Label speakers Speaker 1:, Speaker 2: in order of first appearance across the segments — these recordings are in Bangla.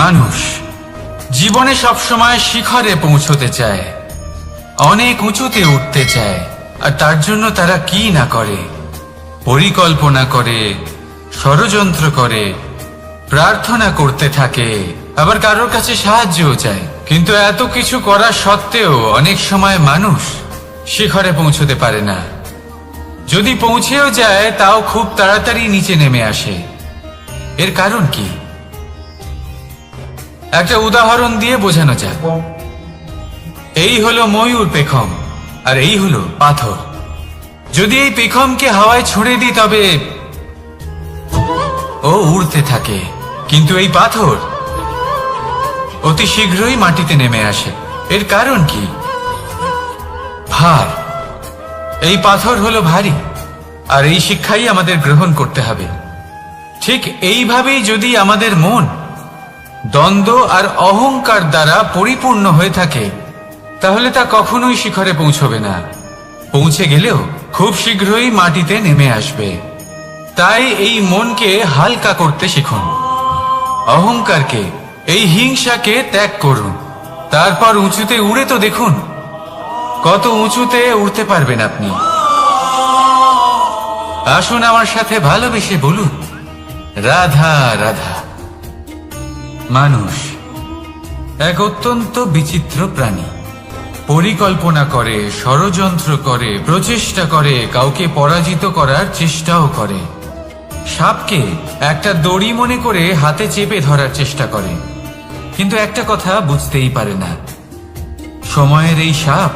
Speaker 1: মানুষ জীবনে সবসময় শিখরে পৌঁছতে চায়, অনেক উঁচুতে উঠতে চায়, আর তার জন্য তারা কি না করে, পরিকল্পনা করে, ষড়যন্ত্র করে, প্রার্থনা করতে থাকে, আবার কারোর কাছে সাহায্যও চায়। কিন্তু এত কিছু করা সত্ত্বেও অনেক সময় মানুষ শিখরে পৌঁছতে পারে না। যদি পৌঁছেও যায় তাও খুব তাড়াতাড়ি নিচে নেমে আসে। এর কারণ কি? একটা উদাহরণ দিয়ে বোঝানো যাক। এই হলো ময়ূর পেখম, আর এই হলো পাথর। যদি এই পেখমকে হাওয়ায় ছুঁড়ে দিই তবে ও উড়তে থাকে, কিন্তু এই পাথর অতি শীঘ্রই মাটিতে নেমে আসে। এর কারণ কি? ভার। এই পাথর হলো ভারী, আর এই শিক্ষাই আমাদের গ্রহণ করতে হবে। ঠিক এইভাবেই যদি আমাদের মন দ্বন্দ্ব আর অহংকার দ্বারা পরিপূর্ণ হয়ে থাকে, তাহলে তা কখনোই শিখরে পৌঁছবে না। পৌঁছে গেলেও খুব শীঘ্রই মাটিতে নেমে আসবে। তাই এই মনকে হালকা করতে শিখুন, অহংকারকে, এই হিংসাকে ত্যাগ করুন। তারপর উঁচুতে উড়ে তো দেখুন কত উঁচুতে উড়তে পারবেন আপনি। আসুন আমার সাথে ভালোবেসে বলুন, রাধা রাধা। মানুষ এক অত্যন্ত বিচিত্র প্রাণী। পরিকল্পনা করে, ষড়যন্ত্র করে, প্রচেষ্টা করে, কাউকে পরাজিত করার চেষ্টাও করে। সাপকে একটা দড়ি মনে করে হাতে চেপে ধরার চেষ্টা করে, কিন্তু একটা কথা বুঝতেই পারে না, সময়ের এই সাপ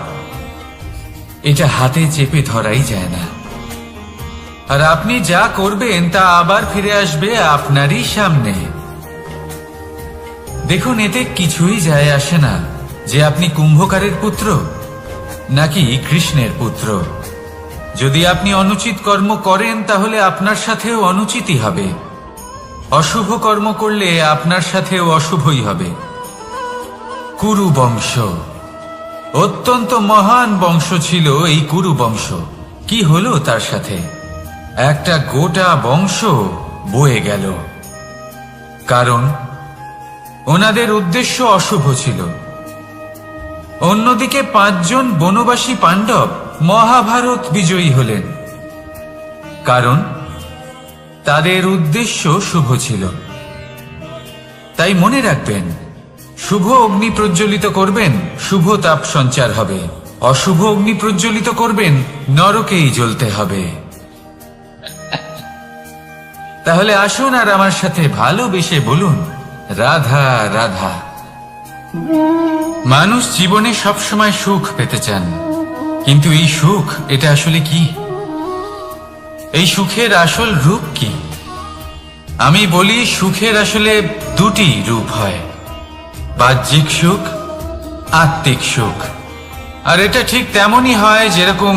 Speaker 1: এটা হাতে চেপে ধরাই যায় না। আর আপনি যা করবেন তা আবার ফিরে আসবে আপনারই সামনে। দেখুন, এতে কিছুই যায় আসে না যে আপনি কুম্ভকারের পুত্র নাকি কৃষ্ণের পুত্র। যদি আপনি অনুচিত কর্ম করেন তাহলে আপনার সাথেও অনুচিতই হবে। অশুভ কর্ম করলে আপনার সাথেও অশুভই হবে। কুরু বংশ অত্যন্ত মহান বংশ ছিল। এই কুরু বংশ কি হলো তার সাথে? একটা গোটা বংশ বয়ে গেল, কারণ ওনাদের উদ্দেশ্য অশুভ ছিল। অন্যদিকে 5 জন বনবাসী পাণ্ডব মহাভারত বিজয়ী হলেন, কারণ তাদের উদ্দেশ্য শুভ ছিল। তাই মনে রাখবেন, শুভ অগ্নি প্রজ্বলিত করবেন, শুভ তাপ সঞ্চার হবে। অশুভ অগ্নি প্রজ্বলিত করবেন, নরকেই জ্বলতে হবে। তাহলে আসুন আর আমার সাথে ভালোবেসে বলুন, রাধা রাধা। মানুষ জীবনে সবসময় সুখ পেতে চান, কিন্তু এই সুখ এটা আসলে কি? এই সুখের আসল রূপ কি? আমি বলি, সুখের আসলে 2টি রূপ হয়, বাহ্যিক সুখ, আত্মিক সুখ। আর এটা ঠিক তেমনই হয় যেরকম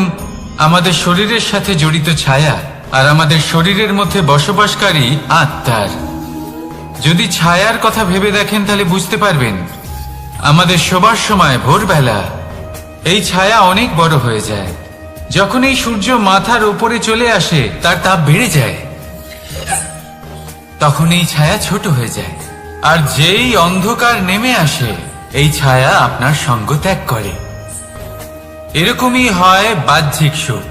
Speaker 1: আমাদের শরীরের সাথে জড়িত ছায়া আর আমাদের শরীরের মধ্যে বসবাসকারী আত্মার। যদি ছায়ার কথা ভেবে দেখেন তাহলে বুঝতে পারবেন, আমাদের শোবার সময় ভোরবেলা এই ছায়া অনেক বড় হয়ে যায়। যখন এই সূর্য মাথার উপরে চলে আসে, তার তাপ বেড়ে যায়, তখন এই ছায়া ছোট হয়ে যায়। আর যেই অন্ধকার নেমে আসে, এই ছায়া আপনার সঙ্গ ত্যাগ করে। এরকমই হয় বাহ্যিক সুখ।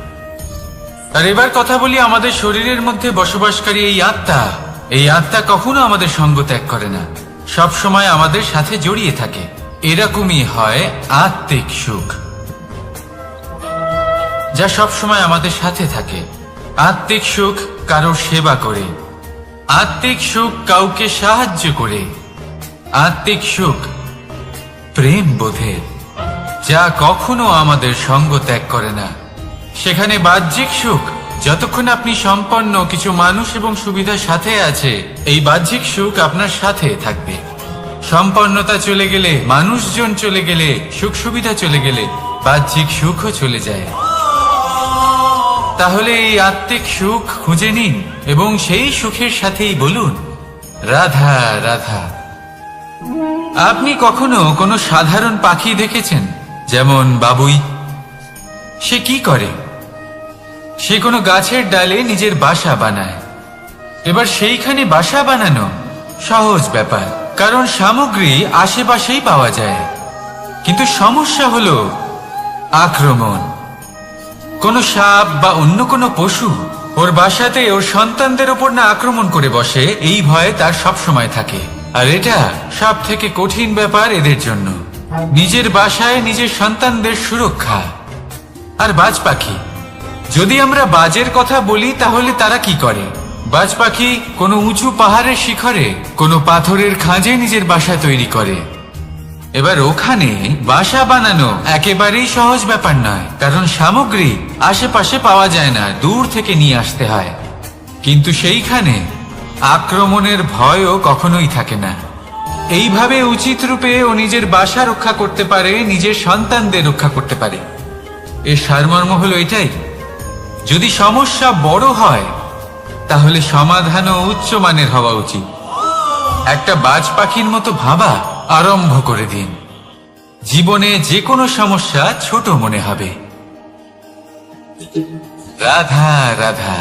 Speaker 1: আর এবার কথা বলি আমাদের শরীরের মধ্যে বসবাসকারী এই আত্মা। এই আত্মা কখনো আমাদের সঙ্গ ত্যাগ করে না, সব সময় আমাদের সাথে জড়িয়ে থাকে। এরকমই হয় আত্মিক সুখ, যা সব সময় আমাদের সাথে থাকে। আত্মিক সুখ কারোর সেবা করে, আত্মিক সুখ কাউকে সাহায্য করে, আত্মিক সুখ প্রেম বোধে, যা কখনো আমাদের সঙ্গ ত্যাগ করে না। সেখানে বাহ্যিক সুখ, যতক্ষণ আপনি সম্পন্ন, কিছু মানুষ এবং সুবিধার সাথে আছে, এই বাহ্যিক সুখ আপনার সাথে থাকবে। সম্পন্নতা চলে গেলে, মানুষজন চলে গেলে, সুখ সুবিধা চলে গেলে, বাহ্যিক সুখও চলে যায়। তাহলে এই আত্মিক সুখ খুঁজে নিন এবং সেই সুখের সাথেই বলুন, রাধা রাধা। আপনি কখনো কোনো সাধারণ পাখি দেখেছেন? যেমন বাবুই। সে কি করে? সে কোনো গাছের ডালে নিজের বাসা বানায়। এবার সেইখানে বাসা বানানো সহজ ব্যাপার, কারণ সামগ্রী আশেপাশেই পাওয়া যায়, কিন্তু সমস্যা হলো আক্রমণ। কোনো সাপ বা অন্য কোনো পশু ওর বাসাতে ওর সন্তানদের ওপর না আক্রমণ করে বসে, এই ভয়ে তার সব সময় থাকে। আর এটা সব থেকে কঠিন ব্যাপার এদের জন্য, নিজের বাসায় নিজের সন্তানদের সুরক্ষা। আর বাজ পাখি, যদি আমরা বাজের কথা বলি তাহলে তারা কি করে? বাজ পাখি কোনো উঁচু পাহাড়ের শিখরে কোনো পাথরের খাঁজে নিজের বাসা তৈরি করে। এবার ওখানে বাসা বানানো একেবারেই সহজ ব্যাপার নয়, কারণ সামগ্রী আশেপাশে পাওয়া যায় না, দূর থেকে নিয়ে আসতে হয়। কিন্তু সেইখানে আক্রমণের ভয়ও কখনোই থাকে না। এইভাবে উচিত রূপে ও নিজের বাসা রক্ষা করতে পারে, নিজের সন্তানদের রক্ষা করতে পারে। এর সারমর্ম হলো এটাই, যদি সমস্যা বড় হয় তাহলে সমাধানও উচ্চমানের হওয়া উচিত। একটা বাজ পাখির মতো ভাবা আরম্ভ করে দিন, জীবনে যে কোনো সমস্যা ছোট মনে হবে। রাধা রাধা।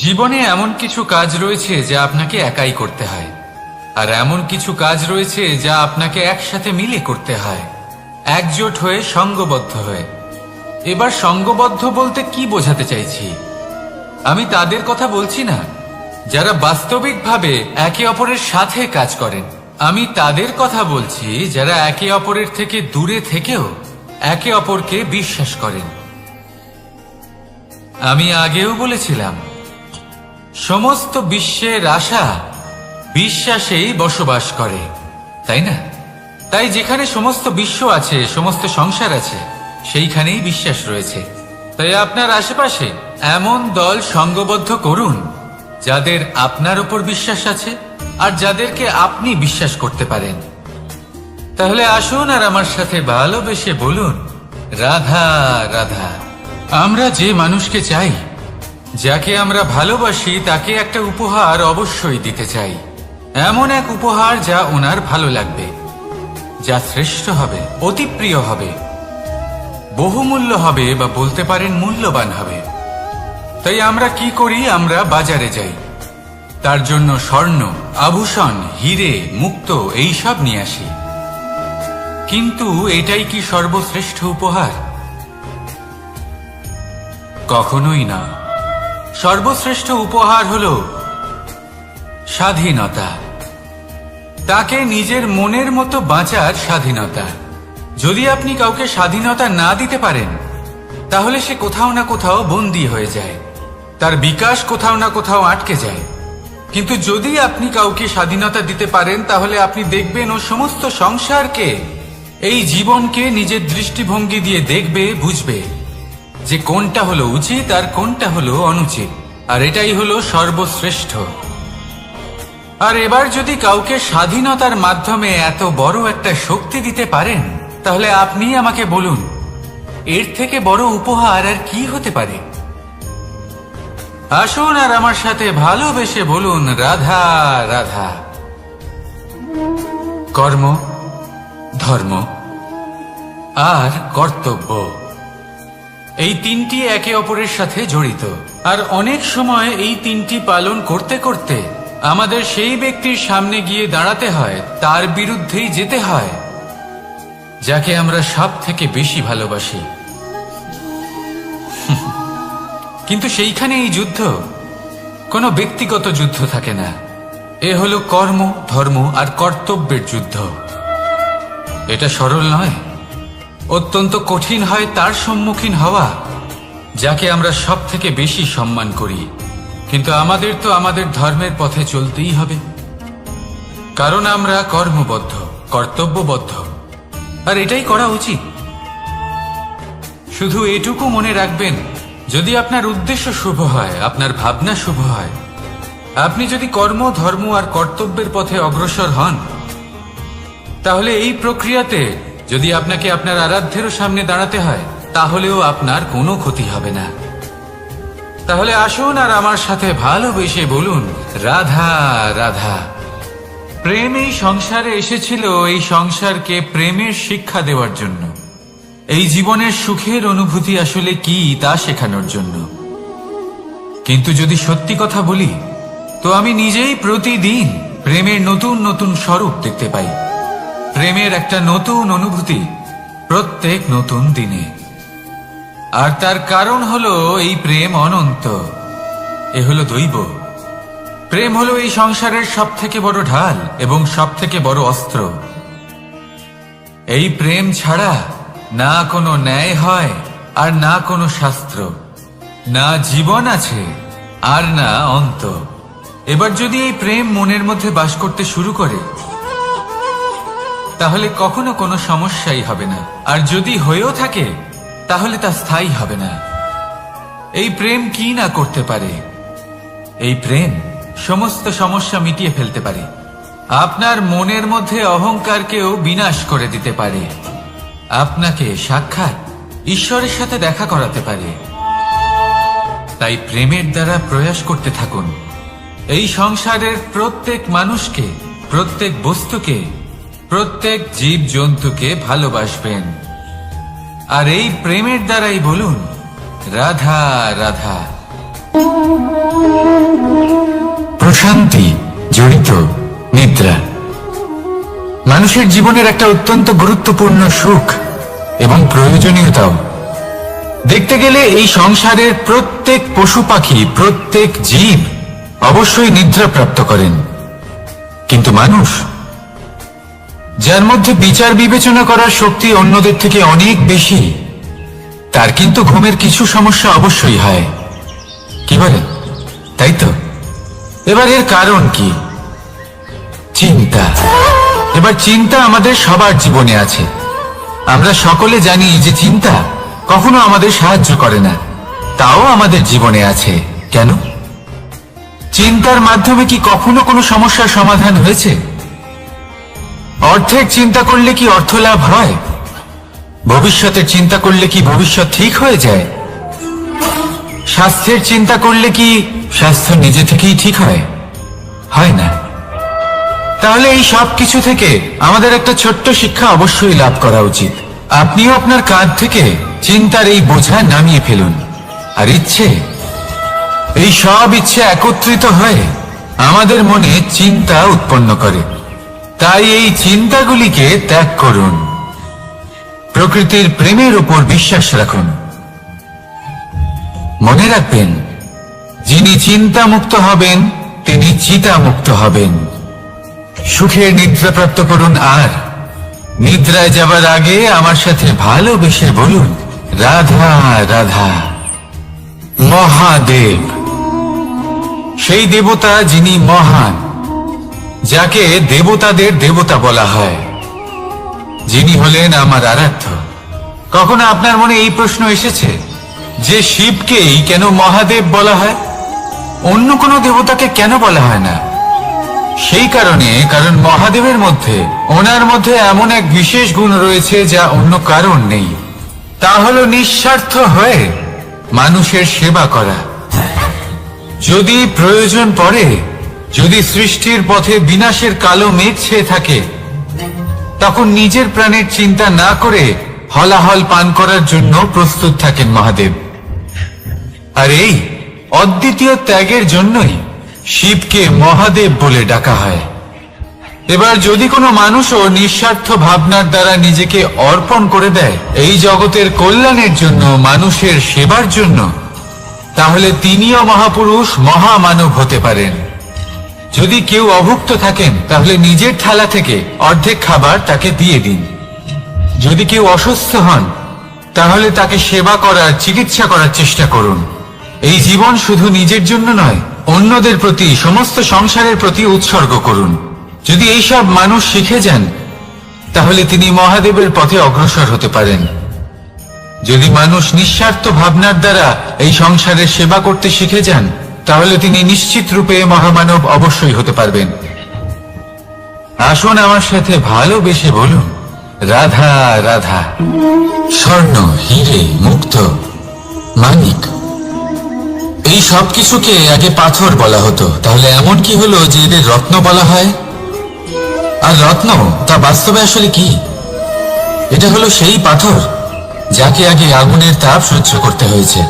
Speaker 1: জীবনে এমন কিছু কাজ রয়েছে যা আপনাকে একাই করতে হয়, আর এমন কিছু কাজ রয়েছে যা আপনাকে একসাথে মিলে করতে হয়, একজোট হয়ে, সঙ্গবদ্ধ হয়ে। এবার সঙ্গবদ্ধ বলতে কি বোঝাতে চাইছি? আমি তাদের কথা বলছি না যারা বাস্তবিকভাবে একে অপরের সাথে কাজ করেন। আমি তাদের কথা বলছি যারা একে অপরের থেকে দূরে থেকেও একে অপরকে বিশ্বাস করেন। আমি আগেও বলেছিলাম, সমস্ত বিশ্বের আশা বিশ্বাসেই বসবাস করে, তাই না? তাই যেখানে সমস্ত বিশ্ব আছে, সমস্ত সংসার আছে, সেইখানেই বিশ্বাস রয়েছে। তাই আপনার আশেপাশে এমন দল সঙ্গবদ্ধ করুন যাদের আপনার উপর বিশ্বাস আছে আর যাদেরকে আপনি বিশ্বাস করতে পারেন। তাহলে আসুন আর আমার সাথে ভালোবেসে বলুন, রাধা রাধা। আমরা যে মানুষকে চাই, যাকে আমরা ভালোবাসি, তাকে একটা উপহার অবশ্যই দিতে চাই। এমন এক উপহার যা ওনার ভালো লাগবে, যা শ্রেষ্ঠ হবে, অতি প্রিয় হবে, বহুমূল্য হবে, বা বলতে পারেন মূল্যবান হবে। তাই আমরা কি করি? আমরা বাজারে যাই, তার জন্য স্বর্ণ, আভূষণ, হিরে, মুক্ত এইসব নিয়ে আসি। কিন্তু এটাই কি সর্বশ্রেষ্ঠ উপহার? কখনোই না। সর্বশ্রেষ্ঠ উপহার হলো স্বাধীনতা, তাকে নিজের মনের মতো বাঁচার স্বাধীনতা। যদি আপনি কাউকে স্বাধীনতা না দিতে পারেন, তাহলে সে কোথাও না কোথাও বন্দী হয়ে যায়, তার বিকাশ কোথাও না কোথাও আটকে যায়। কিন্তু যদি আপনি কাউকে স্বাধীনতা দিতে পারেন, তাহলে আপনি দেখবেন ও সমস্ত সংসারকে, এই জীবনকে নিজের দৃষ্টিভঙ্গি দিয়ে দেখবে, বুঝবে যে কোনটা হলো উচিত আর কোনটা হলো অনুচিত। আর এটাই হলো সর্বশ্রেষ্ঠ। আর এবার যদি কাউকে স্বাধীনতার মাধ্যমে এত বড় একটা শক্তি দিতে পারেন, তাহলে আপনি আমাকে বলুন, এর থেকে বড় উপহার আর কি হতে পারে? আসুন আর আমার সাথে ভালোবেসে বলুন, রাধা রাধা। কর্ম, ধর্ম আর কর্তব্য, এই তিনটি একে অপরের সাথে জড়িত। আর অনেক সময় এই তিনটি পালন করতে করতে আমাদের সেই ব্যক্তির সামনে গিয়ে দাঁড়াতে হয়, তার বিরুদ্ধেই যেতে হয়, যাকে আমরা সব থেকে বেশি ভালোবাসি। কিন্তু সেইখানে এই যুদ্ধ কোনো ব্যক্তিগত যুদ্ধ থাকে না, এ হলো কর্ম, ধর্ম আর কর্তব্যের যুদ্ধ। এটা সরল নয়, অত্যন্ত কঠিন হয় তার সম্মুখীন হওয়া যাকে আমরা সব থেকে বেশি সম্মান করি। কিন্তু আমাদের তো আমাদের ধর্মের পথে চলতেই হবে, কারণ আমরা কর্মবদ্ধ, কর্তব্যবদ্ধ, আর এটাই করা উচিত। শুধু এটুকু মনে রাখবেন, যদি আপনার উদ্দেশ্য শুভ হয়, আপনার ভাবনা শুভ হয়, আপনি যদি কর্ম, ধর্ম আর কর্তব্যের পথে অগ্রসর হন, তাহলে এই প্রক্রিয়াতে যদি আপনাকে আপনার আরাধ্যেরও সামনে দাঁড়াতে হয়, তাহলেও আপনার কোনো ক্ষতি হবে না। তাহলে আসুন আর আমার সাথে ভালোবেসে বলুন, রাধা রাধা। প্রেম এই সংসারে এসেছিল এই সংসারকে প্রেমের শিক্ষা দেওয়ার জন্য, এই জীবনের সুখের অনুভূতি আসলে কি তা শেখানোর জন্য। কিন্তু যদি সত্যি কথা বলি, তো আমি নিজেই প্রতিদিন প্রেমের নতুন নতুন স্বরূপ দেখতে পাই। প্রেমের একটা নতুন অনুভূতি প্রত্যেক নতুন দিনে। আর তার কারণ হলো এই প্রেম অনন্ত, এ হলো দৈব। প্রেম হলো এই সংসারের সব থেকে বড় ঢাল এবং সব থেকে বড় অস্ত্র। এই প্রেম ছাড়া না কোনো ন্যায় হয় আর না কোনো শাস্ত্র, না জীবন আছে আর না অন্ত। এবার যদি এই প্রেম মনের মধ্যে বাস করতে শুরু করে তাহলে কখনো কোনো সমস্যাই হবে না, আর যদি হয়েও থাকে তাহলে তা স্থায়ী হবে না। এই প্রেম কি না করতে পারে? এই প্রেম সমস্ত সমস্যা মিটিয়ে ফেলতে পারে। আপনার মনের মধ্যে অহংকারকেও বিনাশ করে দিতে পারে। আপনাকে সাক্ষাৎ ঈশ্বরের সাথে দেখা করাতে পারে। তাই প্রেমের দ্বারা প্রয়াস করতে থাকুন। এই সংসারের প্রত্যেক মানুষকে, প্রত্যেক বস্তুকে, প্রত্যেক জীব জন্তুকে ভালোবাসবেন। আর এই প্রেমের দ্বারাই বলুন রাধা রাধা। প্রশান্তি জড়িত নিদ্রা মানুষের জীবনের একটা অত্যন্ত গুরুত্বপূর্ণ সুখ এবং প্রয়োজনীয়তাও। দেখতে গেলে এই সংসারের প্রত্যেক পশু পাখি, প্রত্যেক জীব অবশ্যই নিদ্রা প্রাপ্ত করেন, কিন্তু মানুষ, যার মধ্যে বিচার বিবেচনা করার শক্তি অন্যদের থেকে অনেক বেশি, তার কিন্তু ঘুমের কিছু সমস্যা অবশ্যই হয়। কি বলেন? তাই তো। এবার এর কারণ কি? চিন্তা। এবার চিন্তা আমাদের সবার জীবনে আছে। আমরা সকলে জানি যে চিন্তা কখনো আমাদের সাহায্য করে না, তাও আমাদের জীবনে আছে। কেন? চিন্তার মাধ্যমে কি কখনো কোনো সমস্যার সমাধান হয়েছে? অর্থের চিন্তা করলে কি অর্থ লাভ হয়? ভবিষ্যতের চিন্তা করলে কি ভবিষ্যৎ ঠিক হয়ে যায়? স্বাস্থ্যের চিন্তা করলে কি স্বাস্থ্য নিজে থেকেই ঠিক হয়? হয় না। তাহলে এই সব কিছু থেকে আমাদের একটা ছোট্ট শিক্ষা অবশ্যই লাভ করা উচিত। আপনিও আপনার কাঁধ থেকে চিন্তার এই বোঝা নামিয়ে ফেলুন। আর ইচ্ছে, এই সব ইচ্ছে একত্রিত হয়ে আমাদের মনে চিন্তা উৎপন্ন করে। তাই এই চিন্তাগুলিকে ত্যাগ করুন। প্রকৃতির প্রেমের উপর বিশ্বাস রাখুন। মনে রাখবেন, যিনি চিন্তা মুক্ত হবেন তিনি চিতা মুক্ত হবেন। সুখের নিদ্রা প্রাপ্ত করুন, আর নিদ্রায় যাবার আগে আমার সাথে ভালোবেসে বলুন রাধা রাধা। মহাদেব সেই দেবতা যিনি মহান, যাকে দেবতাদের দেবতা বলা হয়, যিনি হলেন আমার আরাধ্য। কখনো আপনার মনে এই প্রশ্ন এসেছে যে শিবকেই কেন মহাদেব বলা হয়, অন্য কোনো দেবতাকে কেন বলা হয় না? সেই কারণ মহাদেবের মধ্যে, ওনার মধ্যে এমন এক বিশেষ গুণ রয়েছে যা অন্য কারণ নেই। তা হলো নিঃস্বার্থ হয়ে মানুষের সেবা করা। যদি প্রয়োজন পড়ে, যদি সৃষ্টির পথে বিনাশের কালো মেঘ ছেয়ে থাকে, তখন নিজের প্রাণের চিন্তা না করে হলাহল পান করার জন্য প্রস্তুত থাকেন মহাদেব। আর এই অদ্বিতীয় ত্যাগের জন্যই শিবকে মহাদেব বলে ডাকা হয়। এবার যদি কোনো মানুষও নিঃস্বার্থ ভাবনার দ্বারা নিজেকে অর্পণ করে দেয় এই জগতের কল্যাণের জন্য, মানুষের সেবার জন্য, তাহলে তিনিও মহাপুরুষ, মহামানব হতে পারেন। যদি কেউ অভুক্ত থাকেন তাহলে নিজের থালা থেকে অর্ধেক খাবার তাকে দিয়ে দিন। যদি কেউ অসুস্থ হন তাহলে তাকে সেবা করার, চিকিৎসা করার চেষ্টা করুন। এই জীবন শুধু নিজের জন্য নয়, অন্যদের প্রতি, সমস্ত সংসারের প্রতি উৎসর্গ করুন। যদি এইসব মানুষ শিখে যান তাহলে তিনি মহাদেবের পথে অগ্রসর হতে পারেন। যদি মানুষ নিঃস্বার্থ ভাবনার দ্বারা এই সংসারের সেবা করতে শিখে যান তাহলে তিনি নিশ্চিত রূপে মহামানব অবশ্যই হতে পারবেন। আসুন আমার সাথে ভালোবেসে বলুন রাধা রাধা। স্বর্ণ, হিরে, মুক্ত, মানিক, এই সব কিছুকে আগে পাথর বলা হতো। তাহলে এমন কি হলো যে এদের রত্ন বলা হয়? আর রত্ন তা বাস্তবে আসলে কি? এটা হলো সেই পাথর যাকে আগে আগুনের তাপ সহ্য করতে হয়েছে,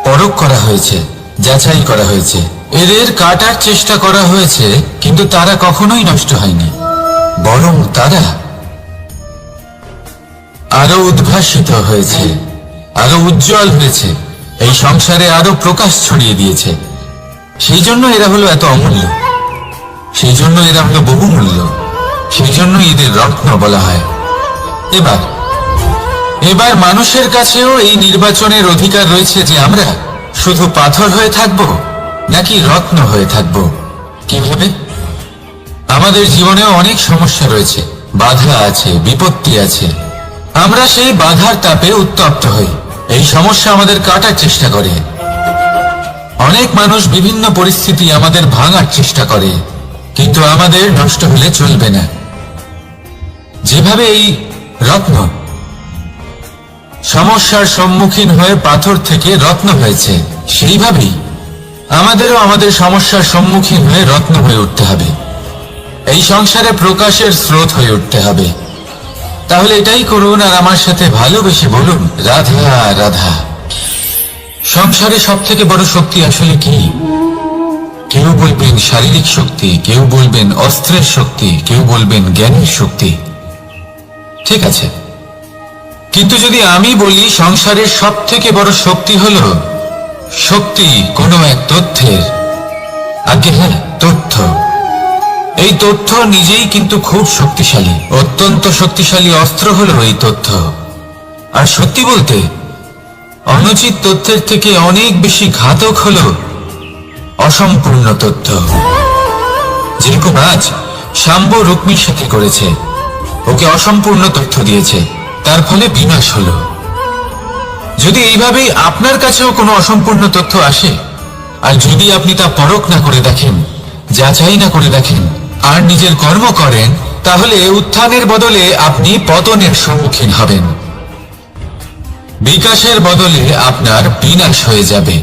Speaker 1: পরখ করা হয়েছে, যাচাই করা হয়েছে, এদের কাটার চেষ্টা করা হয়েছে, কিন্তু তারা কখনোই নষ্ট হয়নি, বরং তারা আরো উদ্ভাসিত হয়েছে, আরো উজ্জ্বল হয়েছে, এই সংসারে আরো প্রকাশ ছড়িয়ে দিয়েছে। সেই জন্য এরা হলো এত অমূল্য, সেই জন্য এরা হলো বহুমূল্য, সেই জন্য এদের রত্ন বলা হয়। এবার মানুষের কাছেও এই নির্বাচনের অধিকার রয়েছে যে আমরা শুধু পাথর হয়ে থাকব নাকি রত্ন হয়ে থাকব। কিভাবে? আমাদের জীবনেও অনেক সমস্যা রয়েছে, বাধা আছে, বিপত্তি আছে। আমরা সেই বাধার তাপে উত্তপ্ত হই, এই সমস্যা আমাদের কাটার চেষ্টা করে। অনেক মানুষ বিভিন্ন পরিস্থিতি আমাদের ভাঙার চেষ্টা করে, কিন্তু আমাদের নষ্ট হলে চলবে না। যেভাবে এই রত্ন সমস্যার সম্মুখীন হয়ে পাথর থেকে রত্ন হয়েছে, সেইভাবেই আমাদেরও আমাদের সমস্যার সম্মুখীন হয়ে রত্ন হয়ে উঠতে হবে, এই সংসারে প্রকাশের স্রোত হয়ে উঠতে হবে। তাহলে এটাই করুন আর আমার সাথে ভালোবেসে বলুন, রাধা রাধা। সংসারে সব থেকে বড় শক্তি আসলে কি? কেউ বলবেন শারীরিক শক্তি, কেউ বলবেন অস্ত্রের শক্তি, কেউ বলবেন জ্ঞানের শক্তি। ঠিক আছে, কিন্তু যদি আমি বলি সংসারের সব থেকে বড় শক্তি হলো শক্তি কোনো এক তথ্যের, আগে হ্যাঁ, তথ্য। এই তথ্য নিজেই কিন্তু খুব শক্তিশালী, অত্যন্ত শক্তিশালী অস্ত্র হলো এই তথ্য। আর সত্যি বলতে অনুচিত তথ্যের থেকে অনেক বেশি ঘাতক হলো অসম্পূর্ণ তথ্য। যেরকম আজ শাম্ব রুক্মির সাথে করেছে, ওকে অসম্পূর্ণ তথ্য দিয়েছে, তার ফলে বিনাশ হলো। যদি এইভাবেই আপনার কাছেও কোনো অসম্পূর্ণ তথ্য আসে, আর যদি আপনি তা পরখ না করে দেখেন, যাচাই না করে দেখেন, আর নিজের কর্ম করেন, তাহলে উত্থানের বদলে আপনি পতনের সম্মুখীন হবেন, বিকাশের বদলে আপনার বিনাশ হয়ে যাবে।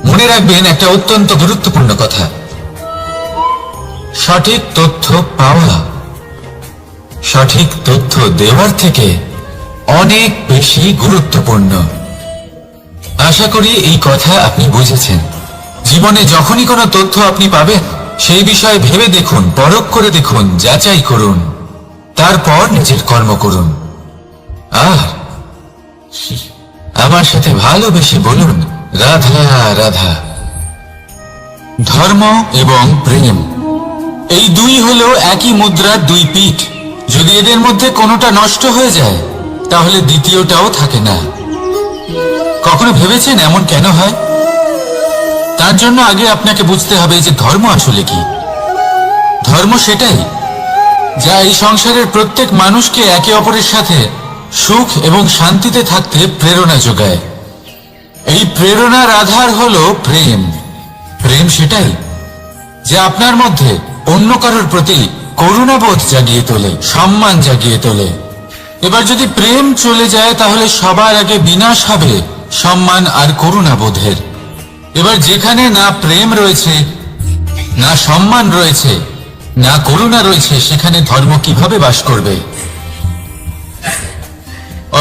Speaker 1: মনে রাখবেন একটা অত্যন্ত গুরুত্বপূর্ণ কথা, সঠিক তথ্য পাওয়া সঠিক তথ্য দেওয়ার থেকে অনেক বেশি গুরুত্বপূর্ণ। আশা করি এই কথা আপনি বুঝেছেন। জীবনে যখনই কোনো তথ্য আপনি পাবেন, সেই বিষয়ে ভেবে দেখুন, পরখ করে দেখুন, যাচাই করুন, তারপর নিজের কর্ম করুন। আর আমার সাথে ভালোবেসে বলুন, রাধা রাধা। ধর্ম এবং প্রেম, এই দুই হলো একই মুদ্রার দুই পিঠ। যদি এদের মধ্যে কোনোটা নষ্ট হয়ে যায়, তাহলে দ্বিতীয়টাও থাকে না। কখনো ভেবেছেন এমন কেন হয়? তার জন্য আগে আপনাকে বুঝতে হবে যে ধর্ম আসলে কি। ধর্ম সেটাই যা এই সংসারের প্রত্যেক মানুষকে একে অপরের সাথে সুখ এবং শান্তিতে থাকতে প্রেরণা যোগায়। এই প্রেরণার আধার হলো প্রেম। প্রেম সেটাই যা আপনার মধ্যে অন্য কারোর প্রতি করুণাবোধ জাগিয়ে তোলে, সম্মান জাগিয়ে তোলে। এবার যদি প্রেম চলে যায়, তাহলে সবার আগে বিনাশ হবে সম্মান আর করুণাবোধের। এবার যেখানে না প্রেম রয়েছে, না সম্মান রয়েছে, না করুণা রয়েছে, সেখানে ধর্ম কিভাবে বাস করবে?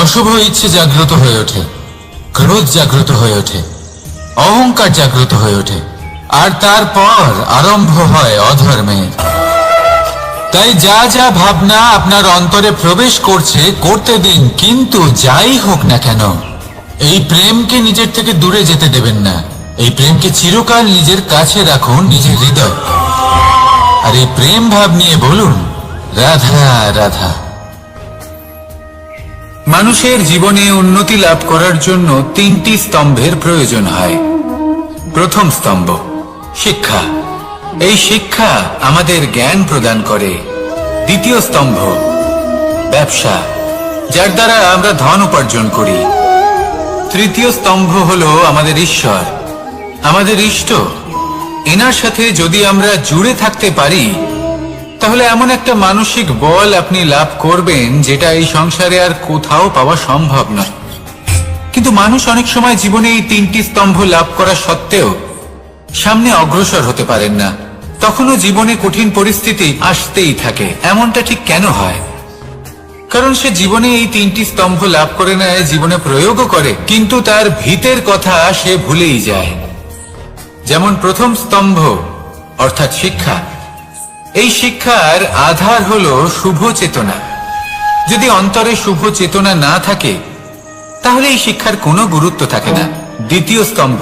Speaker 1: অশুভ ইচ্ছে জাগ্রত হয়ে ওঠে, ক্রোধ জাগ্রত হয়ে ওঠে, অহংকার জাগ্রত হয়ে ওঠে, আর তারপর আরম্ভ হয় অধর্মের। তাই যা যা ভাবনা আপনার অন্তরে প্রবেশ করছে, করতে দিন, কিন্তু যাই হোক না কেন, এই প্রেমকে নিজের থেকে দূরে যেতে দেবেন না। এই প্রেমকে চিরকাল নিজের কাছে রাখুন, নিজের হৃদয়। আর এই প্রেম ভাব নিয়ে বলুন, রাধা রাধা। মানুষের জীবনে উন্নতি লাভ করার জন্য তিনটি স্তম্ভের প্রয়োজন হয়। প্রথম স্তম্ভ শিক্ষা। এই শিক্ষা আমাদের জ্ঞান প্রদান করে। দ্বিতীয় স্তম্ভ ব্যবসা, যার দ্বারা আমরা ধন উপার্জন করি। তৃতীয় স্তম্ভ হলো আমাদের ঈশ্বর, আমাদের ইষ্ট। এনার সাথে যদি আমরা জুড়ে থাকতে পারি, তাহলে এমন একটা মানসিক বল আপনি লাভ করবেন যেটা এই সংসারে আর কোথাও পাওয়া সম্ভব নয়। কিন্তু মানুষ অনেক সময় জীবনে এই তিনটি স্তম্ভ লাভ করা সত্ত্বেও সামনে অগ্রসর হতে পারেন না। তখনও জীবনে কঠিন পরিস্থিতি আসতেই থাকে। এমনটা ঠিক কেন হয়? কারণ সে জীবনে এই তিনটি স্তম্ভ লাভ করে নেয়, জীবনে প্রয়োগও করে, কিন্তু তার ভিতের কথা সে ভুলেই যায়। যেমন প্রথম স্তম্ভ অর্থাৎ শিক্ষা। এই শিক্ষার আধার হলো শুভ চেতনা। যদি অন্তরে শুভ চেতনা না থাকে তাহলে এই শিক্ষার কোনো গুরুত্ব থাকে না। দ্বিতীয় স্তম্ভ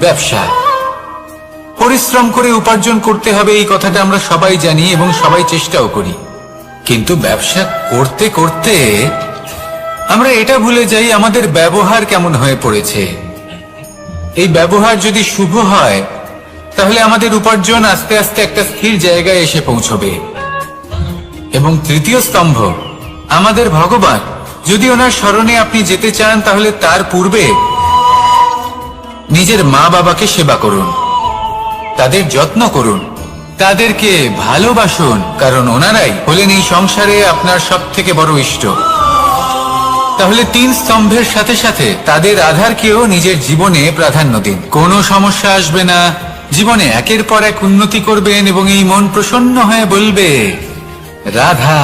Speaker 1: ব্যবসা। পরিশ্রম করে উপার্জন করতে হবে, এই কথাটা আমরা সবাই জানি এবং সবাই চেষ্টাও করি। কিন্তু ব্যবসা করতে করতে আমরা এটা ভুলে যাই আমাদের ব্যবহার কেমন হয়ে পড়েছে। এই ব্যবহার যদি শুভ হয় তাহলে আমাদের উপার্জন আস্তে আস্তে একটা স্থির জায়গায় এসে পৌঁছবে। এবং তৃতীয় স্তম্ভ আমাদের ভগবান। যদি ওনার স্মরণে আপনি যেতে চান তাহলে তার পূর্বে নিজের মা বাবাকে সেবা করুন, তাদের যত্ন করুন, তাদেরকে ভালোবাসুন, কারণ ওনারাই হলেন এই সংসারে আপনার সবথেকে বড় ইষ্ট। তাহলে তিন স্তম্ভের সাথে সাথে তাদের আধারকেও নিজের জীবনে প্রাধান্য দিন। কোনো সমস্যা আসবে না, জীবনে একের পর এক উন্নতি করবেন এবং এই মন প্রসন্ন হয়ে বলবে রাধা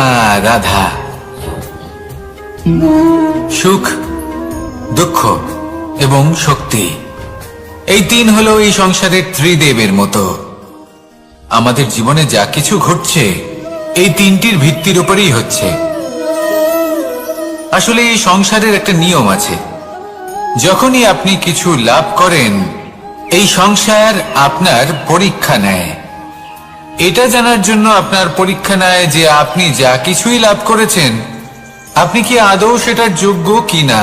Speaker 1: রাধা। সুখ, দুঃখ এবং শক্তি, এই তিন হলো এই সংসারের ত্রিদেবের মতো। আমাদের জীবনে যা কিছু ঘটছে এই তিনটির ভিত্তির উপরেই হচ্ছে। আসলে এই সংসারের একটা নিয়ম আছে, যখনই আপনি কিছু লাভ করেন এই সংসার আপনার পরীক্ষা নেয়। এটা জানার জন্য আপনার পরীক্ষা নেয় যে আপনি যা কিছুই লাভ করেছেন আপনি কি আদৌ সেটার যোগ্য কিনা।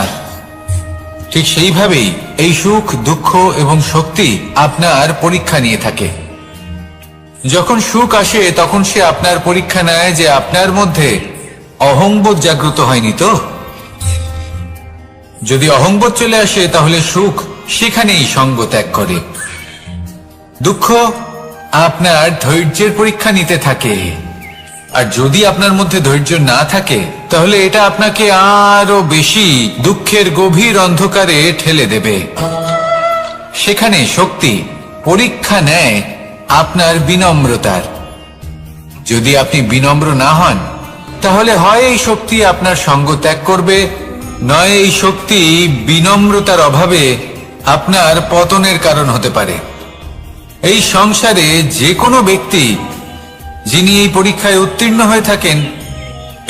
Speaker 1: ঠিক সেইভাবেই এই সুখ, দুঃখ এবং শক্তি আপনার পরীক্ষা নিয়ে থাকে। যখন সুখ আসে তখন সে আপনার পরীক্ষা নেয় যে আপনার মধ্যে অহংবোধ জাগ্রত হয়নি তো। যদি অহংবোধ চলে আসে তাহলে সুখ সেখানেই সঙ্গ ত্যাগ করে। দুঃখ আপনার ধৈর্যের পরীক্ষা নিতে থাকে, আর যদি আপনার মধ্যে ধৈর্য না থাকে তাহলে এটা আপনাকে আরো বেশি দুঃখের গভীর অন্ধকারে ঠেলে দেবে। সেখানে শক্তি পরীক্ষা নেয় আপনার বিনম্রতার। যদি আপনি বিনম্র না হন তাহলে হয় এই শক্তি আপনার সঙ্গ ত্যাগ করবে, নয় এই শক্তি বিনম্রতার অভাবে আপনার পতনের কারণ হতে পারে। এই সংসারে যে কোনো ব্যক্তি যিনি এই পরীক্ষায় উত্তীর্ণ হয়ে থাকেন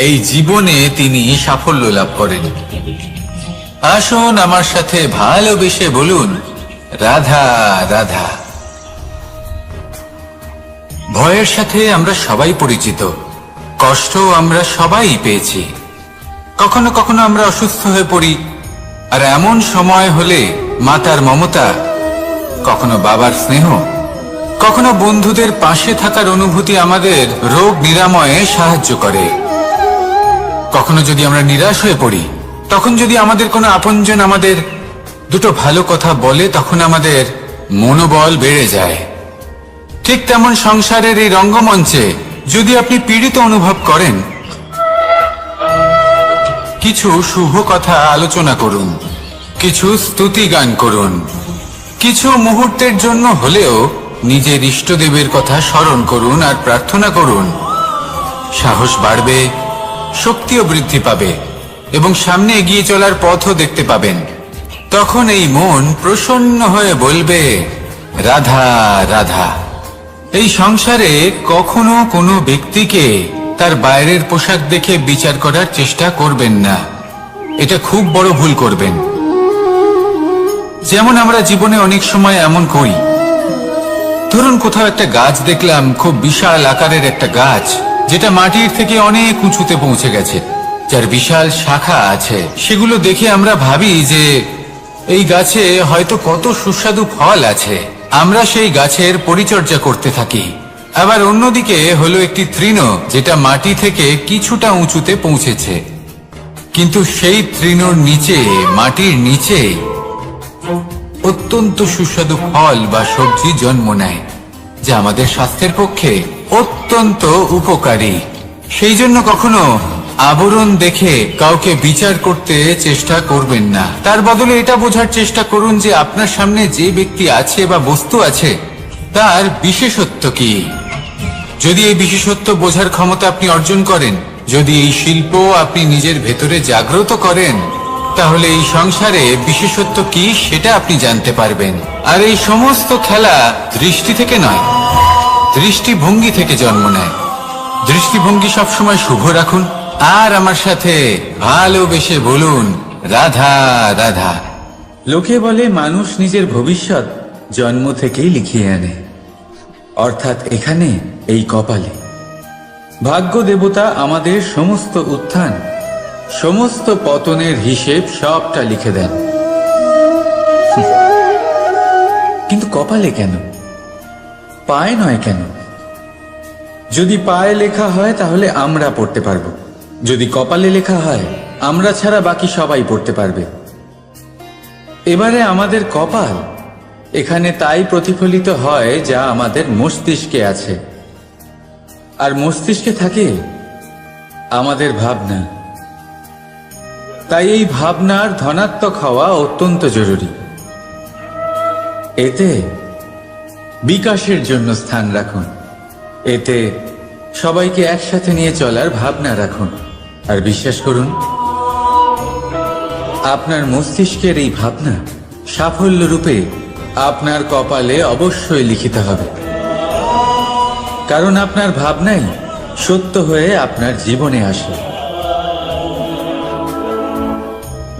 Speaker 1: এই জীবনে তিনি সাফল্য লাভ করেন। আসুন আমার সাথে ভালোবেসে বলুন রাধা রাধা। ভয়ের সাথে আমরা সবাই পরিচিত, কষ্ট আমরা সবাই পেয়েছি। কখনো কখনো আমরা অসুস্থ হয়ে পড়ি, আর এমন সময় হলে মাতার মমতা, কখনো বাবার স্নেহ, কখনো বন্ধুদের পাশে থাকার অনুভূতি আমাদের রোগ নিরাময়ে সাহায্য করে। কখনো যদি আমরা নিরাশ হয়ে পড়ি তখন যদি আমাদের কোনো আপনজন আমাদের দুটো ভালো কথা বলে তখন আমাদের মনোবল বেড়ে যায়। ঠিক তেমন সংসারের এই রঙ্গমঞ্চে যদি আপনি পীড়িত অনুভব করেন কিছু শুভ কথা আলোচনা করুন, কিছু স্তুতি গান করুন, কিছু মুহূর্তের জন্য হলেও নিজের ইষ্টদেবের কথা স্মরণ করুন আর প্রার্থনা করুন। সাহস বাড়বে, শক্তিও বৃদ্ধি পাবে এবং সামনে এগিয়ে চলার পথও দেখতে পাবেন। তখন এই মন প্রসন্ন হয়ে বলবে রাধা রাধা। এই সংসারে কখনো কোনো ব্যক্তিকে তার বাইরের পোশাক দেখে বিচার করার চেষ্টা করবেন না, এটা খুব বড় ভুল করবেন। যেমন আমরা জীবনে অনেক সময় এমন করি, ধরুন কোথাও একটা গাছ দেখলাম, খুব বিশাল আকারের একটা গাছ যেটা মাটির থেকে অনেক উঁচুতে পৌঁছে গেছে, যার বিশাল শাখা আছে। সেগুলো দেখে আমরা ভাবি যে এই গাছে হয়তো কত সুস্বাদু ফল আছে, আমরা সেই গাছের পরিচর্যা করতে থাকি। আবার অন্যদিকে হলো একটি তৃণ যেটা মাটি থেকে কিছুটা উঁচুতে পৌঁছেছে, কিন্তু সেই তৃণর নিচে, মাটির নিচে অত্যন্ত সুস্বাদু ফল বা সবজি জন্ম নেয়, যা আমাদের স্বাস্থ্যের পক্ষে অত্যন্ত উপকারী। সেই জন্য কখনো আবরণ দেখে কাউকে বিচার করতে চেষ্টা করবেন না। তার বদলে এটা বোঝার চেষ্টা করুন যে আপনার সামনে যে ব্যক্তি আছে বা বস্তু আছে তার বিশেষত্ব কি। যদি এই বিশেষত্ব বোঝার ক্ষমতা আপনি অর্জন করেন, যদি এই শিল্প আপনি নিজের ভেতরে জাগ্রত করেন, তাহলে এই সংসারে বিশেষত্ব কি সেটা আপনি জানতে পারবেন। আর এই সমস্ত খেলা দৃষ্টি থেকে নয়, দৃষ্টিভঙ্গি থেকে জন্ম নেয়। দৃষ্টিভঙ্গি সবসময় শুভ রাখুন আর আমার সাথে ভালোবেসে বলুন, রাধা রাধা। লোকে বলে মানুষ নিজের ভবিষ্যৎ জন্ম থেকেই লিখিয়ে আনে, অর্থাৎ এখানে এই কপালে। ভাগ্য দেবতা আমাদের সমস্ত উত্থান, সমস্ত পতনের হিসেব সবটা লিখে দেন। কিন্তু কপালে কেন, পায়ে নয় কেন? যদি পায়ে লেখা হয় তাহলে আমরা পড়তে পারবো, যদি কপালে লেখা হয় আমরা ছাড়া বাকি সবাই পড়তে পারবে। এবারে আমাদের কপাল এখানে তাই প্রতিফলিত হয় যা আমাদের মস্তিষ্কে আছে, আর মস্তিষ্কে থাকে আমাদের ভাবনা। তাই এই ভাবনার ধনাত্মক হওয়া অত্যন্ত জরুরি। এতে বিকাশের জন্য স্থান রাখুন, এতে সবাইকে একসাথে নিয়ে চলার ভাবনা রাখুন। আর বিশ্বাস করুন, আপনার মস্তিষ্কের এই ভাবনা সাফল্য রূপে আপনার কপালে অবশ্যই লিখিত হবে, কারণ আপনার ভাবনাই সত্য হয়ে আপনার জীবনে আসে।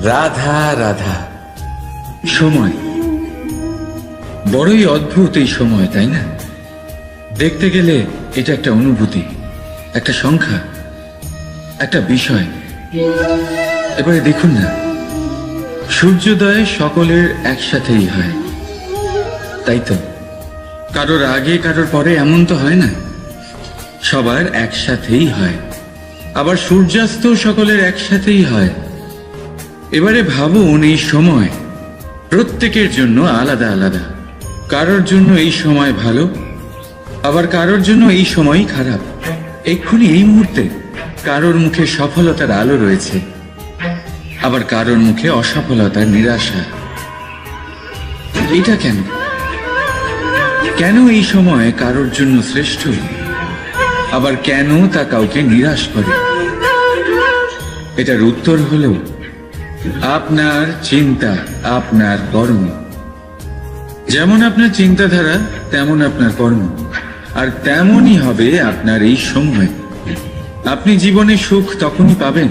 Speaker 1: রাধা রাধা। সময় বড়ই অদ্ভুত, এই সময়, তাই না? দেখতে গেলে এটা একটা অনুভূতি, একটা সংখ্যা, একটা বিষয়। এবারে দেখুন না, সূর্যোদয় সকলের একসাথেই হয়, তাই তো? কারোর আগে কারোর পরে এমন তো হয় না, সবার একসাথেই হয়। আবার সূর্যাস্ত সকলের একসাথেই হয়। এবারে ভাবুন, এই সময় প্রত্যেকের জন্য আলাদা আলাদা। কারোর জন্য এই সময় ভালো, আবার কারোর জন্য এই সময়ই খারাপ। এক্ষুনি এই মুহূর্তে কারোর মুখে সফলতার আলো রয়েছে, আবার কারোর মুখে অসফলতার নিরাশা। এটা কেন? কেন এই সময় কারোর জন্য শ্রেষ্ঠ, আবার কেন তা কাউকে নিরাশ করে? এটার উত্তর হলো আপনার চিন্তা, আপনার কর্ম। যেমন আপনার চিন্তাধারা তেমন আপনার কর্ম, আর তেমনই হবে আপনার এই সময়। আপনি জীবনে সুখ তখনই পাবেন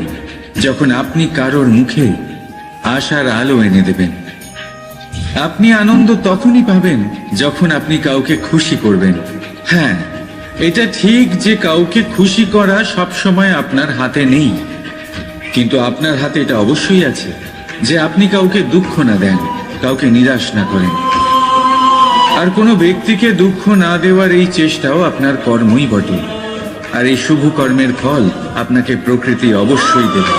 Speaker 1: যখন আপনি কারোর মুখে আশার আলো এনে দেবেন। আপনি আনন্দ তখনই পাবেন যখন আপনি কাউকে খুশি করবেন। হ্যাঁ, এটা ঠিক যে কাউকে খুশি করা সবসময় আপনার হাতে নেই, কিন্তু আপনার হাতে এটা অবশ্যই আছে যে আপনি কাউকে দুঃখ না দেন, কাউকে নিরাশ না করেন। আর কোনো ব্যক্তিকে দুঃখ না দেওয়ার এই চেষ্টাও আপনার কর্মই বটে। আর এই শুভ কর্মের ফল আপনাকে প্রকৃতি অবশ্যই দেবে।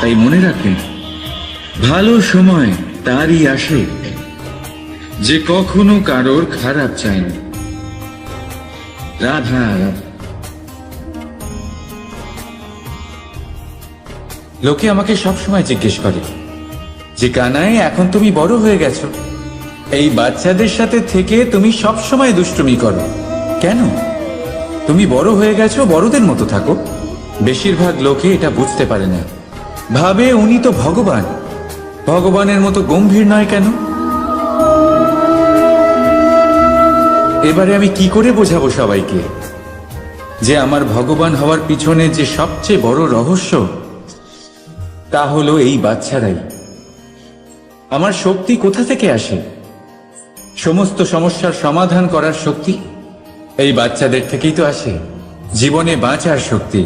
Speaker 1: তাই মনে রাখবেন, ভালো সময় তারই আসে যে কখনো কারোর খারাপ চায় না। রাধা রাধা। লোকে আমাকে সবসময় জিজ্ঞেস করে যে কানাই, এখন তুমি বড় হয়ে গেছো, এই বাচ্চাদের সাথে থেকে তুমি সবসময় দুষ্টুমি করো কেন? তুমি বড় হয়ে গেছো, বড়দের মতো থাকো। বেশিরভাগ লোকে এটা বুঝতে পারে না, ভাবে উনি তো ভগবান, ভগবানের মতো গম্ভীর নয় কেন? এবারে আমি কি করে বোঝাবো সবাইকে যে আমার ভগবান হওয়ার পিছনে যে সবচেয়ে বড় রহস্য, তা হলো এই বাচ্চারাই। আমার শক্তি কোথা থেকে আসে? সমস্ত সমস্যার সমাধান করার শক্তি এই বাচ্চাদের থেকেই তো আসে। জীবনে বাঁচার শক্তি,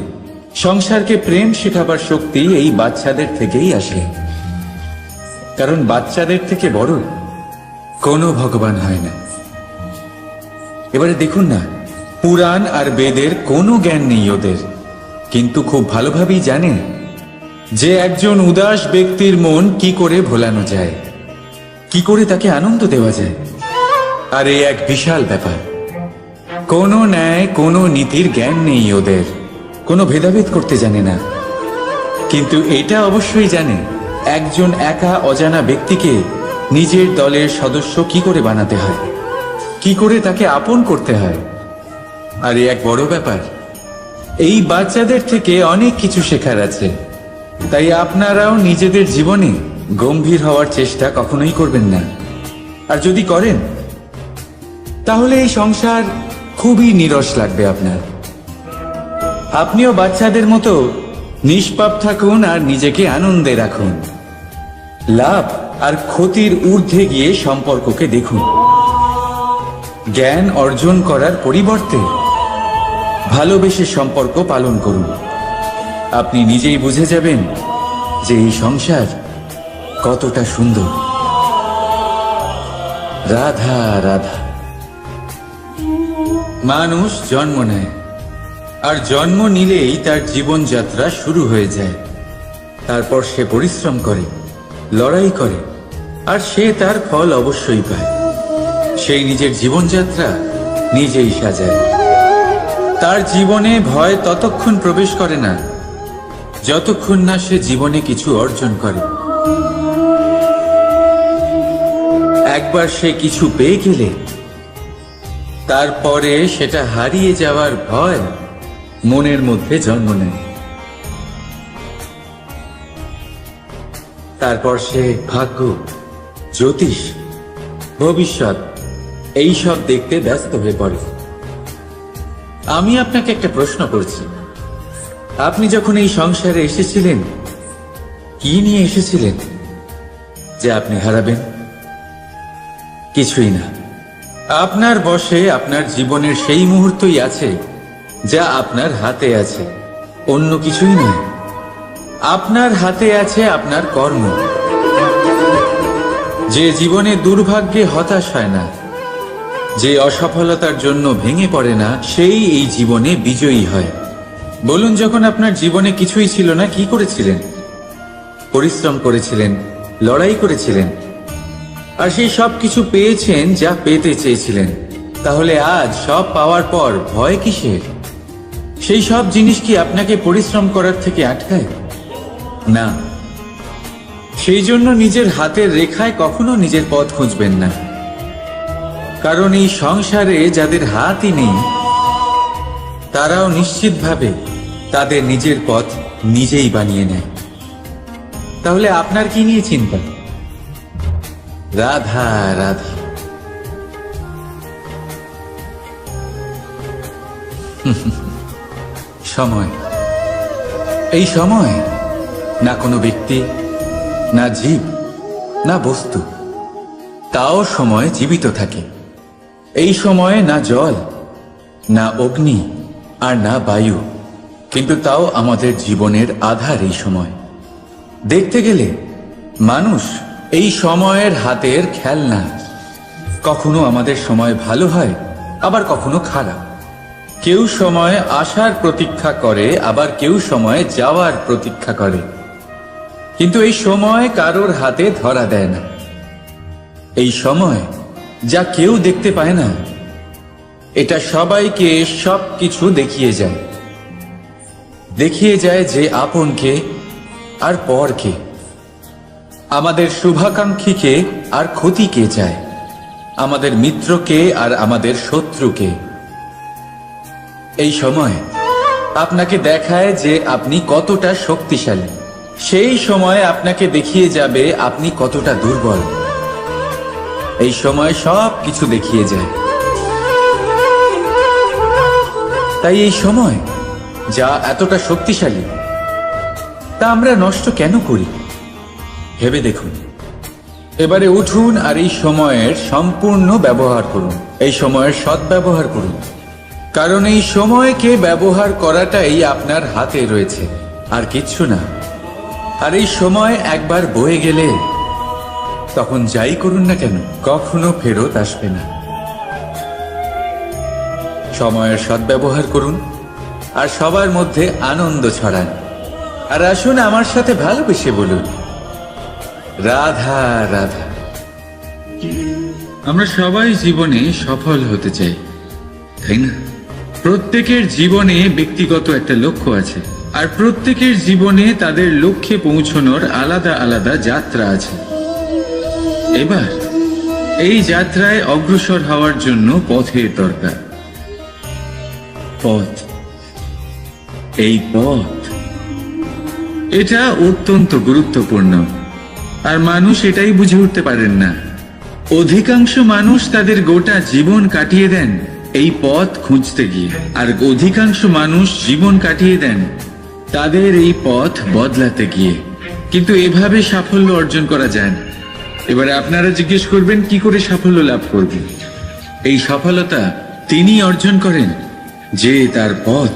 Speaker 1: সংসারকে প্রেম শেখাবার শক্তি এই বাচ্চাদের থেকেই আসে। কারণ বাচ্চাদের থেকে বড় কোনো ভগবান হয় না। এবারে দেখুন না, পুরাণ আর বেদের কোনো জ্ঞান নেই ওদের, কিন্তু খুব ভালোভাবেই জানে যে একজন উদাস ব্যক্তির মন কি করে ভোলানো যায়, কি করে তাকে আনন্দ দেওয়া যায়। আর এই এক বিশাল ব্যাপার। কোনো ন্যায়, কোনো নীতির জ্ঞান নেই ওদের, কোনো ভেদাভেদ করতে জানে না। কিন্তু এটা অবশ্যই জানে একজন একা অজানা ব্যক্তিকে নিজের দলের সদস্য কি করে বানাতে হয়, কি করে তাকে আপন করতে হয়। আর এক বড় ব্যাপার, এই বাচ্চাদের থেকে অনেক কিছু শেখার আছে।
Speaker 2: তাই আপনারাও নিজেদের জীবনে গম্ভীর হওয়ার চেষ্টা কখনোই করবেন না। আর যদি করেন তাহলে এই সংসার খুবই নিরস লাগবে আপনার। আপনিও বাচ্চাদের মতো নিষ্পাপ থাকুন আর নিজেকে আনন্দে রাখুন। লাভ আর ক্ষতির ঊর্ধ্বে গিয়ে সম্পর্ককে দেখুন। জ্ঞান অর্জন করার পরিবর্তে ভালোবেসে সম্পর্ক পালন করুন। আপনি নিজেই বুঝে যাবেন যে এই সংসার কতটা সুন্দর। রাধা রাধা। মানুষ জন্ম নেয়, আর জন্ম নিলেই তার জীবনযাত্রা শুরু হয়ে যায়। তারপর সে পরিশ্রম করে, লড়াই করে, আর সে তার ফল অবশ্যই পায়। সেই নিজের জীবনযাত্রা নিজেই সাজায়। তার জীবনে ভয় ততক্ষণ প্রবেশ করে না যতক্ষণ না সে জীবনে কিছু অর্জন করে। একবার সে কিছু পেয়ে গেলে তারপরে সেটা হারিয়ে যাওয়ার ভয় মনের মধ্যে জন্ম নেয়। তারপর সে ভাগ্য, জ্যোতিষ, ভবিষ্যৎ এইসব দেখতে ব্যস্ত হয়ে পড়ে। আমি আপনাকে একটা প্রশ্ন করছি, আপনি যখন এই সংসারে এসেছিলেন কি নিয়ে এসেছিলেন যে আপনি হারাবেন? কিছুই না। আপনার বশে আপনার জীবনের সেই মুহূর্তই আছে যা আপনার হাতে আছে, অন্য কিছুই নয়। আপনার হাতে আছে আপনার কর্ম। যে জীবনে দুর্ভাগ্যে হতাশ হয় না, যে অসফলতার জন্য ভেঙে পড়ে না, সেই এই জীবনে বিজয়ী হয়। বলুন, যখন আপনার জীবনে কিছুই ছিল না কি করেছিলেন? পরিশ্রম করেছিলেন, লড়াই করেছিলেন, আর সেই সব কিছু পেয়েছেন যা পেতে চেয়েছিলেন। তাহলে আজ সব পাওয়ার পর ভয় কিসের? সেই সব জিনিস কি আপনাকে পরিশ্রম করার থেকে আটকায়? না। সেই জন্য নিজের হাতের রেখায় কখনো নিজের পথ খুঁজবেন না, কারণ এই সংসারে যাদের হাতই নেই তারাও নিশ্চিতভাবে তাদের নিজের পথ নিজেই বানিয়ে নেয়। তাহলে আপনার কি নিয়ে চিন্তা? রাধা রাধা। সময়, এই সময় না কোনো ব্যক্তি, না জীব, না বস্তু, তাও সময় জীবিত থাকে। এই সময়ে না জল, না অগ্নি, আর না বায়ু, কিন্তু তাও আমাদের জীবনের আধার। এই সময় দেখতে গেলে মানুষ এই সময়ের হাতের খেলনা। কখনো আমাদের সময় ভালো হয়, আবার কখনো খারাপ। কেউ সময় আসার প্রতীক্ষা করে, আবার কেউ সময় যাওয়ার প্রতীক্ষা করে, কিন্তু এই সময় কারোর হাতে ধরা দেয় না। এই সময় যা কেউ দেখতে পায় না, এটা সবাইকে সব কিছু দেখিয়ে যায়। দেখিয়ে যায় যে আপনকে আর পরকে, আমাদের শুভাকাঙ্ক্ষীকে আর ক্ষতিকে চায়, আমাদের মিত্রকে আর আমাদের শত্রুকে। এই সময় আপনাকে দেখায় যে আপনি কতটা শক্তিশালী, সেই সময় আপনাকে দেখিয়ে যাবে আপনি কতটা দুর্বল। এই সময় সব কিছু দেখিয়ে যায়। তাই এই সময় যা এতটা শক্তিশালী, তা আমরা নষ্ট কেন করি? ভেবে দেখুন। এবারে উঠুন আর এই সময়ের সম্পূর্ণ ব্যবহার করুন। এই সময়ের সদ্ব্যবহার করুন, কারণ এই সময়কে ব্যবহার করাটাই আপনার হাতে রয়েছে, আর কিচ্ছু না। আর এই সময় একবার বয়ে গেলে তখন যাই করুন না কেন কখনো ফেরত আসবে না। সময়ের সদ্ব্যবহার করুন আর সবার মধ্যে আনন্দ ছড়ান। আর আসুন আমার সাথে ভালোবেসে বলুন, রাধা রাধা। আমরা সবাই জীবনে সফল হতে চাই, তাই না? প্রত্যেকের জীবনে ব্যক্তিগত একটা লক্ষ্য আছে, আর প্রত্যেকের জীবনে তাদের লক্ষ্যে পৌঁছানোর আলাদা আলাদা যাত্রা আছে। এবার এই যাত্রায় অগ্রসর হওয়ার জন্য পথের দরকার। পথ, এই পথ, এটা অত্যন্ত গুরুত্বপূর্ণ, আর মানুষ এটাই বুঝে উঠতে পারেন না। অধিকাংশ মানুষ তাদের গোটা জীবন কাটিয়ে দেন এই পথ খুঁজতে গিয়ে, আর অধিকাংশ মানুষ জীবন কাটিয়ে দেন তাদের এই পথ বদলাতে গিয়ে। কিন্তু এভাবে সাফল্য অর্জন করা যায় না। এবারে আপনারা জিজ্ঞেস করবেন কি করে সাফল্য লাভ করবেন। এই সফলতা তিনি অর্জন করেন যে তার পথ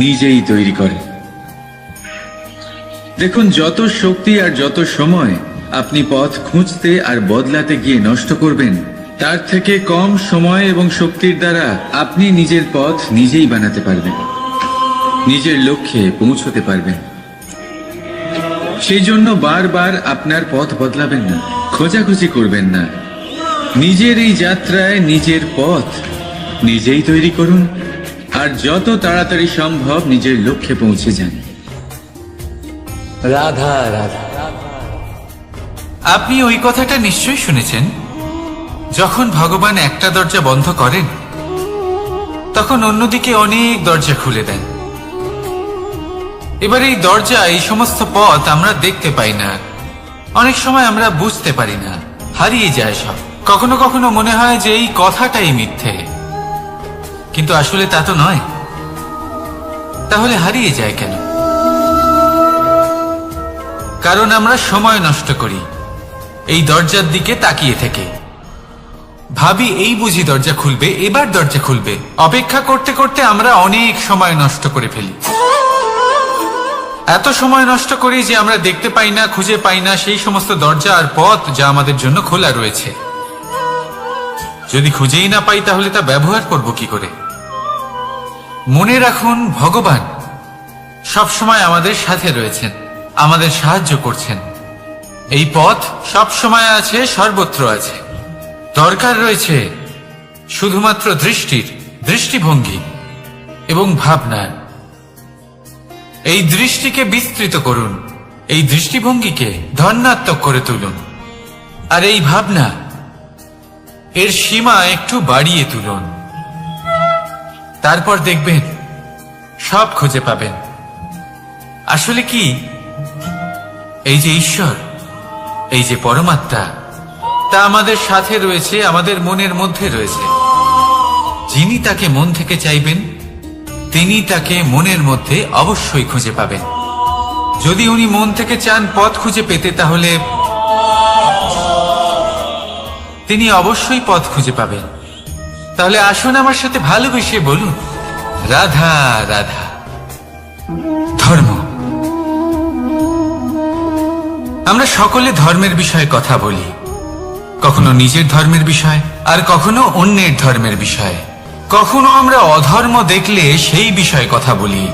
Speaker 2: নিজেই তৈরি করে। দেখুন, যত শক্তি আর যত সময় আপনি পথ খুঁজতে আর বদলাতে গিয়ে নষ্ট করবেন, তার থেকে কম সময় এবং শক্তির দ্বারা আপনি নিজের পথ নিজেই বানাতে পারবেন, নিজের লক্ষ্যে পৌঁছতে পারবেন। সেই জন্য বারবার আপনার পথ বদলাবেন না, খোঁজাখুঁজি করবেন না। নিজের এই যাত্রায় নিজের পথ নিজেই তৈরি করুন, আর যত তাড়াতাড়ি সম্ভব নিজের লক্ষ্যে পৌঁছে যান। রাধা রাধা।
Speaker 1: আপনি ওই কথাটা নিশ্চয়ই শুনেছেন, যখন ভগবান একটা দরজা বন্ধ করেন তখন অন্যদিকে অনেক দরজা খুলে দেন। এবার এই দরজা, এই সমস্ত পথ আমরা দেখতে পাই না, অনেক সময় আমরা বুঝতে পারি না, হারিয়ে যায় সব। কখনো কখনো মনে হয় যে এই কথাটাই মিথ্যে, কিন্তু আসলে তা তো নয়। তাহলে হারিয়ে যায় কেন? কারণ আমরা সময় নষ্ট করি এই দরজার দিকে তাকিয়ে থেকে। ভাবি এই বুঝি দরজা খুলবে, এবার দরজা খুলবে। অপেক্ষা করতে করতে আমরা অনেক সময় নষ্ট করে ফেলি। এত সময় নষ্ট করি যে আমরা দেখতে পাই না, খুঁজে পাই না সেই সমস্ত দরজা আর পথ যা আমাদের জন্য খোলা রয়েছে। যদি খুঁজেই না পাই তাহলে তা ব্যবহার করব কি করে? মনে রাখুন, ভগবান সব সময় আমাদের সাথে রয়েছেন, আমাদের সাহায্য করছেন। এই পথ সব সময় আছে, সর্বত্র আছে। দরকার রয়েছে শুধুমাত্র দৃষ্টির, দৃষ্টিভঙ্গি এবং ভাবনার। এই দৃষ্টিকে বিস্তৃত করুন, এই দৃষ্টিভঙ্গিকে ধন্যাত্মক করে তুলুন, আর এই ভাবনা, এর সীমা একটু বাড়িয়ে তুলুন। তারপর দেখবেন সব খুঁজে পাবেন। আসলে কি, এই যে ঈশ্বর, এই যে পরমাত্মা, তা আমাদের সাথে রয়েছে, আমাদের মনের মধ্যে রয়েছে। যিনি তাকে মন থেকে চাইবেন তিনি তাকে মনের মধ্যে অবশ্যই খুঁজে পাবেন। যদি উনি মন থেকে চান পথ খুঁজে পেতে, তাহলে তিনি অবশ্যই পথ খুঁজে পাবেন। তাহলে আসুন আমার সাথে ভালোবেসে বলুন, রাধা রাধা। ধর্ম, আমরা সকলে ধর্মের বিষয়ে কথা বলি, কখনো নিজের ধর্মের বিষয়, আর কখনো অন্যের ধর্মের বিষয়। কখনো আমরা অধর্ম দেখলে সেই বিষয়ে কথা বলি।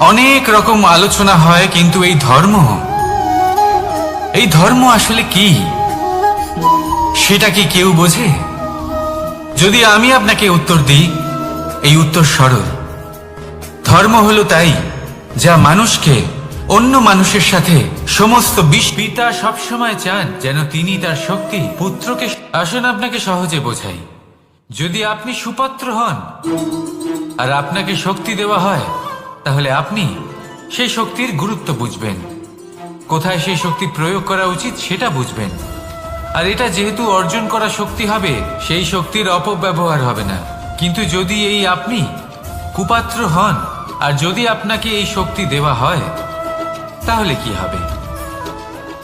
Speaker 1: অনেক রকম আলোচনা হয়, কিন্তু এই ধর্ম আসলে কি, সেটা কি কেউ বোঝে? যদি আমি আপনাকে উত্তর দিই, এই উত্তর সরল। ধর্ম হলো তাই যা মানুষকে অন্য মানুষের সাথে সমস্ত পিতা সবসময় চান যেন তিনি তার শক্তি পুত্রকে। আসুন আপনাকে সহজে বোঝাই। যদি আপনি সুপাত্র হন আর আপনাকে শক্তি দেওয়া হয়, তাহলে আপনি সেই শক্তির গুরুত্ব বুঝবেন, কোথায় সেই শক্তি প্রয়োগ করা উচিত সেটা বুঝবেন। আর এটা যেহেতু অর্জন করা শক্তি হবে, সেই শক্তির অপব্যবহার হবে না। কিন্তু যদি এই আপনি কুপাত্র হন আর যদি আপনাকে এই শক্তি দেওয়া হয়, তাহলে কি হবে?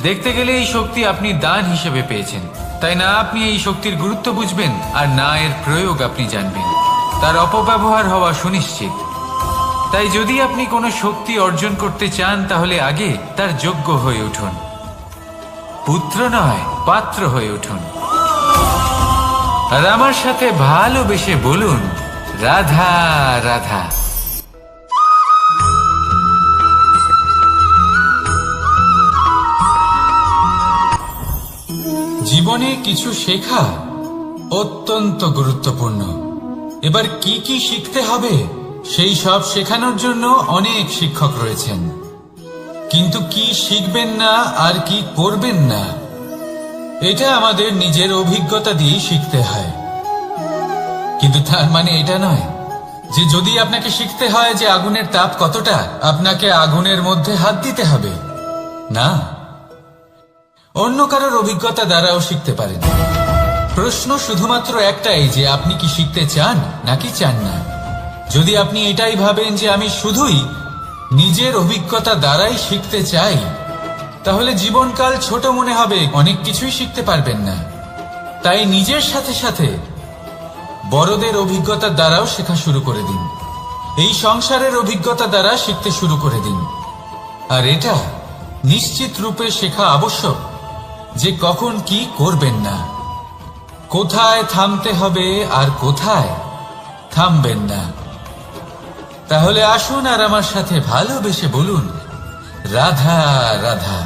Speaker 1: দেখতে গেলে এই শক্তি আপনি দান হিসেবে পেয়েছেন, তাই না আপনি এই শক্তির গুরুত্ব বুঝবেন, আর না এর প্রয়োগ আপনি জানবেন। তার অপব্যবহার হওয়া সুনিশ্চিত। তাই যদি আপনি কোনো শক্তি অর্জন করতে চান, তাহলে আগে তার যোগ্য হয়ে উঠুন। পুত্র নয়, পাত্র হয়ে উঠুন। আর আমার সাথে ভালোবেসে বলুন, রাধা রাধা। জীবনে কিছু শেখা অত্যন্ত গুরুত্বপূর্ণ। এবার কি কি শিখতে হবে, সেই সব শেখানোর জন্য অনেক শিক্ষক রয়েছেন। কিন্তু কি শিখবেন না আর কি করবেন না, এটা আমাদের নিজের অভিজ্ঞতা দিয়ে শিখতে হয়। কিন্তু তার মানে এটা নয় যে যদি আপনাকে শিখতে হয় যে আগুনের তাপ কতটা, আপনাকে আগুনের মধ্যে হাত দিতে হবে না, অন্য কারোর অভিজ্ঞতা দ্বারাও শিখতে পারেন। প্রশ্ন শুধুমাত্র একটাই যে আপনি কি শিখতে চান নাকি চান না। যদি আপনি এটাই ভাবেন যে আমি শুধুই নিজের অভিজ্ঞতা দ্বারাই শিখতে চাই, তাহলে জীবনকাল ছোট মনে হবে, অনেক কিছুই শিখতে পারবেন না। তাই নিজের সাথে সাথে বড়দের অভিজ্ঞতা দ্বারাও শেখা শুরু করে দিন। এই সংসারের অভিজ্ঞতা দ্বারা শিখতে শুরু করে দিন। আর এটা নিশ্চিত রূপে শেখা আবশ্যক যে কখন কি করবেন না, কোথায় থামতে হবে আর কোথায় থামবেন না। তাহলে আসুন আর আমার সাথে ভালোবেসে বলুন, রাধা রাধা।